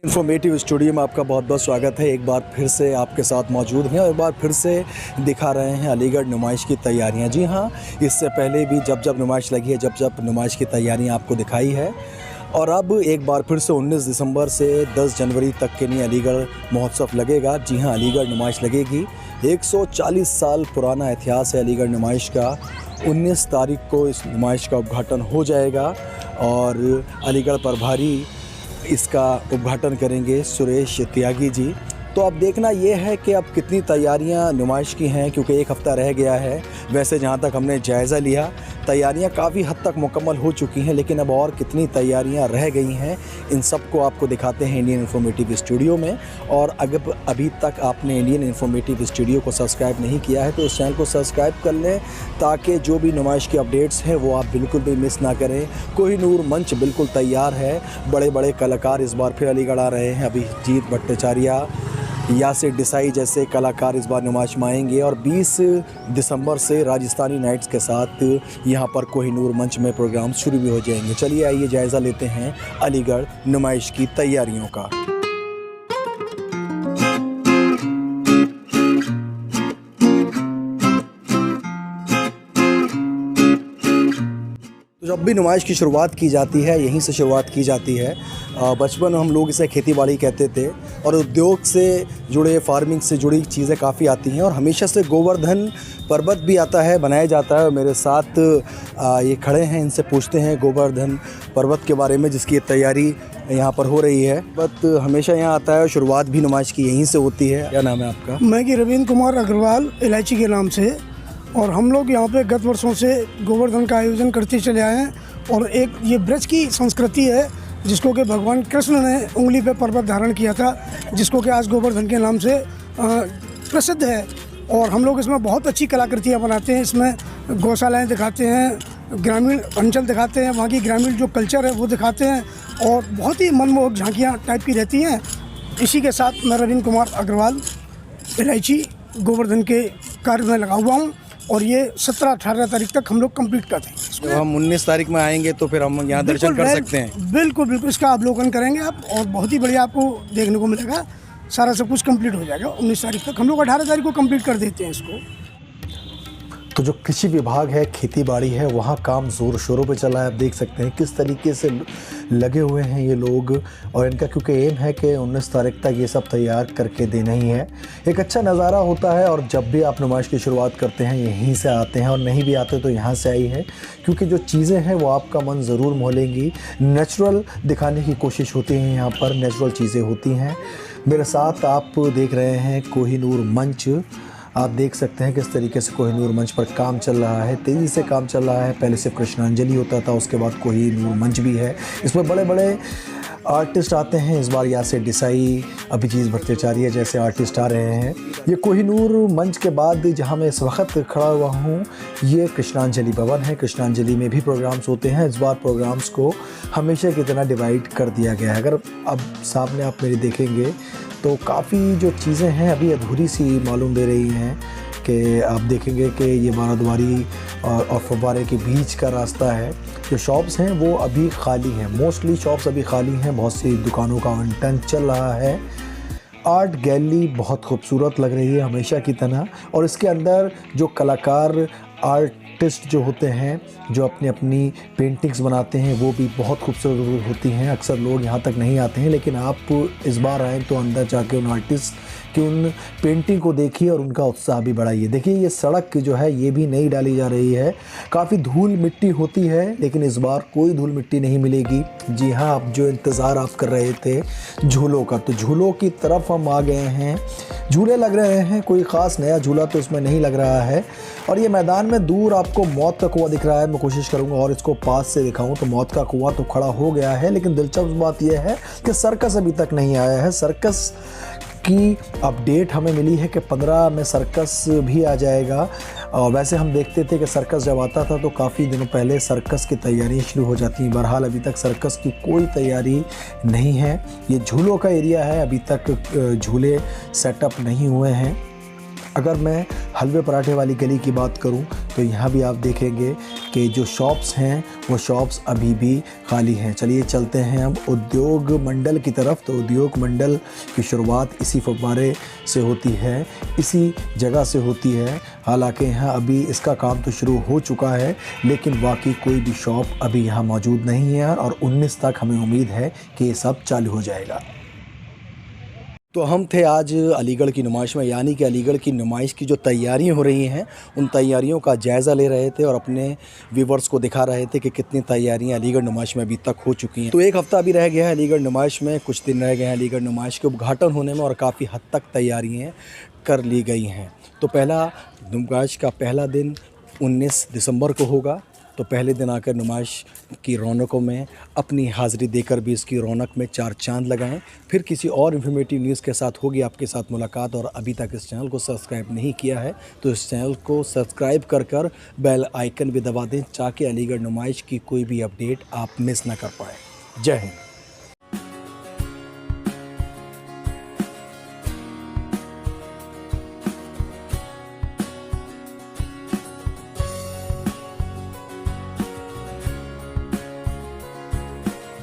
Informative studio में आपका बहुत बहुत स्वागत है। एक बार फिर से आपके साथ मौजूद हैं और एक बार फिर से दिखा रहे हैं अलीगढ़ नुमाइश की तैयारियां। जी हाँ, इससे पहले भी जब जब नुमाइश लगी है, जब जब नुमाइश की तैयारियां आपको दिखाई है और अब एक बार फिर से 19 दिसंबर से 10 जनवरी तक के लिए अलीगढ़ महोत्सव लगेगा। जी हाँ, अलीगढ़ नुमाइश लगेगी। 140 साल पुराना इतिहास है अलीगढ़ नुमाइश का। 19 तारीख को इस नुमाइश का उद्घाटन हो जाएगा और अलीगढ़ प्रभारी इसका उद्घाटन करेंगे सुरेश त्यागी जी। तो अब देखना ये है कि अब कितनी तैयारियां नुमाइश की हैं, क्योंकि एक हफ़्ता रह गया है। वैसे जहां तक हमने जायज़ा लिया, तैयारियां काफ़ी हद तक मुकम्मल हो चुकी हैं, लेकिन अब और कितनी तैयारियां रह गई हैं, इन सब को आपको दिखाते हैं इंडियन इन्फॉर्मेटिव स्टूडियो में। और अगर अभी तक आपने इंडियन इन्फॉर्मेटिव स्टूडियो को सब्सक्राइब नहीं किया है तो इस चैनल को सब्सक्राइब कर लें, ताकि जो भी नुमाइश की अपडेट्स हैं वो आप बिल्कुल भी मिस ना करें। कोहिनूर मंच बिल्कुल तैयार है। बड़े बड़े कलाकार इस बार फिर अलीगढ़ आ रहे हैं। अभिजीत भट्टाचार्य, यासिर डिसाई जैसे कलाकार इस बार नुमाइश में आएंगे और 20 दिसंबर से राजस्थानी नाइट्स के साथ यहां पर कोहिनूर मंच में प्रोग्राम शुरू भी हो जाएंगे। चलिए आइए जायज़ा लेते हैं अलीगढ़ नुमाइश की तैयारियों का। तो जब भी नुमाइश की शुरुआत की जाती है, यहीं से शुरुआत की जाती है। बचपन हम लोग इसे खेती बाड़ी कहते थे और उद्योग से जुड़े, फार्मिंग से जुड़ी चीज़ें काफ़ी आती हैं और हमेशा से गोवर्धन पर्वत भी आता है, बनाया जाता है। मेरे साथ ये खड़े हैं, इनसे पूछते हैं गोवर्धन पर्वत के बारे में, जिसकी तैयारी यहाँ पर हो रही है। बट हमेशा यहाँ आता है और शुरुआत भी नुमाइश की यहीं से होती है। क्या नाम है आपका? मैं कि रविंद्र कुमार अग्रवाल, इलायची के नाम से। और हम लोग यहाँ पे गत वर्षों से गोवर्धन का आयोजन करते चले आए हैं। और एक ये ब्रज की संस्कृति है, जिसको कि भगवान कृष्ण ने उंगली पे पर्वत धारण किया था, जिसको कि आज गोवर्धन के नाम से प्रसिद्ध है। और हम लोग इसमें बहुत अच्छी कलाकृतियाँ बनाते हैं। इसमें गौशालाएँ दिखाते हैं, ग्रामीण अंचल दिखाते हैं, वहाँ की ग्रामीण जो कल्चर है वो दिखाते हैं और बहुत ही मनमोहक झांकियाँ टाइप की रहती हैं। इसी के साथ मैं रविंद्र कुमार अग्रवाल, इलायची, गोवर्धन के कार्य में लगा हुआ हूँ और ये 17-18 तारीख तक हम लोग कंप्लीट करते हैं। जब हम 19 तारीख में आएंगे तो फिर हम यहाँ दर्शन कर सकते हैं। बिल्कुल बिल्कुल, इसका अवलोकन करेंगे आप और बहुत ही बढ़िया आपको देखने को मिलेगा। सारा सब कुछ कंप्लीट हो जाएगा 19 तारीख तक। हम लोग 18 तारीख को कंप्लीट कर देते हैं इसको। तो जो कृषि विभाग है, खेती बाड़ी है, वहाँ काम ज़ोर शोरों पे चला है। आप देख सकते हैं किस तरीके से लगे हुए हैं ये लोग और इनका क्योंकि एम है कि 19 तारीख तक ये सब तैयार करके देना ही है। एक अच्छा नज़ारा होता है और जब भी आप नुमाइश की शुरुआत करते हैं यहीं से आते हैं और नहीं भी आते तो यहाँ से आई है, क्योंकि जो चीज़ें हैं वो आपका मन ज़रूर मोह नेचुरल दिखाने की कोशिश होती है। यहाँ पर नेचुरल चीज़ें होती हैं। मेरे साथ आप देख रहे हैं कोहिनूर मंच। आप देख सकते हैं किस तरीके से कोहिनूर मंच पर काम चल रहा है, तेज़ी से काम चल रहा है। पहले सिर्फ कृष्णांजलि होता था, उसके बाद कोहिनूर मंच भी है। इसमें बड़े बड़े आर्टिस्ट आते हैं। इस बार यासिर डिसाई, अभिजीत भट्टाचार्य जैसे आर्टिस्ट आ रहे हैं। ये कोहिनूर मंच के बाद जहां मैं इस वक्त खड़ा हुआ हूं, ये कृष्णांजलि भवन है। कृष्णांजलि में भी प्रोग्राम्स होते हैं। इस बार प्रोग्राम्स को हमेशा की तरह डिवाइड कर दिया गया है। अगर अब सामने आप मेरे देखेंगे तो काफ़ी जो चीज़ें हैं अभी अधूरी सी मालूम दे रही हैं। कि आप देखेंगे कि ये बाराद्वारी और फव्वारे के बीच का रास्ता है। जो शॉप्स हैं वो अभी खाली हैं, मोस्टली शॉप्स अभी खाली हैं। बहुत सी दुकानों का आवंटन चल रहा है। आर्ट गैलरी बहुत खूबसूरत लग रही है हमेशा की तरह, और इसके अंदर जो कलाकार, आर्टिस्ट जो होते हैं, जो अपनी अपनी पेंटिंग्स बनाते हैं, वो भी बहुत खूबसूरत होती हैं। अक्सर लोग यहाँ तक नहीं आते हैं, लेकिन आप इस बार आएँ तो अंदर जाके उन आर्टिस्ट कि उन पेंटिंग को देखिए और उनका उत्साह भी बढ़ाइए। देखिए ये सड़क जो है ये भी नई डाली जा रही है। काफ़ी धूल मिट्टी होती है, लेकिन इस बार कोई धूल मिट्टी नहीं मिलेगी। जी हाँ, अब जो इंतज़ार आप कर रहे थे झूलों का, तो झूलों की तरफ हम आ गए हैं। झूले लग रहे हैं, कोई ख़ास नया झूला तो इसमें नहीं लग रहा है। और ये मैदान में दूर आपको मौत का कुआं दिख रहा है। मैं कोशिश करूँगा और इसको पास से दिखाऊँ तो मौत का कुआं तो खड़ा हो गया है, लेकिन दिलचस्प बात यह है कि सर्कस अभी तक नहीं आया है। सर्कस की अपडेट हमें मिली है कि 15 में सर्कस भी आ जाएगा। और वैसे हम देखते थे कि सर्कस जब आता था तो काफ़ी दिनों पहले सर्कस की तैयारियां शुरू हो जाती हैं। बहरहाल अभी तक सर्कस की कोई तैयारी नहीं है। ये झूलों का एरिया है, अभी तक झूले सेटअप नहीं हुए हैं। अगर मैं हलवे पराठे वाली गली की बात करूं तो यहाँ भी आप देखेंगे कि जो शॉप्स हैं वो शॉप्स अभी भी खाली हैं। चलिए चलते हैं हम उद्योग मंडल की तरफ। तो उद्योग मंडल की शुरुआत इसी फव्वारे से होती है, इसी जगह से होती है। हालांकि यहाँ अभी इसका काम तो शुरू हो चुका है, लेकिन बाकी कोई भी शॉप अभी यहाँ मौजूद नहीं है और 19 तक हमें उम्मीद है कि ये सब चालू हो जाएगा। तो हम थे आज अलीगढ़ की नुमाइश में, यानी कि अलीगढ़ की नुमाइश की जो तैयारियां हो रही हैं उन तैयारियों का जायज़ा ले रहे थे और अपने व्यूवर्स को दिखा रहे थे कि कितनी तैयारियां अलीगढ़ नुमाइश में अभी तक हो चुकी हैं। तो एक हफ़्ता अभी रह गया है अलीगढ़ नुमाइश में, कुछ दिन रह गए हैं अलीगढ़ नुमाइश के उद्घाटन होने में और काफ़ी हद तक तैयारियाँ कर ली गई हैं। तो पहला नुमाइश का पहला दिन 19 दिसंबर को होगा। तो पहले दिन आकर नुमाइश की रौनकों में अपनी हाज़िरी देकर भी इसकी रौनक में चार चांद लगाएं। फिर किसी और इन्फॉर्मेटिव न्यूज़ के साथ होगी आपके साथ मुलाकात। और अभी तक इस चैनल को सब्सक्राइब नहीं किया है तो इस चैनल को सब्सक्राइब कर बेल आइकन भी दबा दें ताकि अलीगढ़ नुमाइश की कोई भी अपडेट आप मिस ना कर पाएँ। जय हिंद।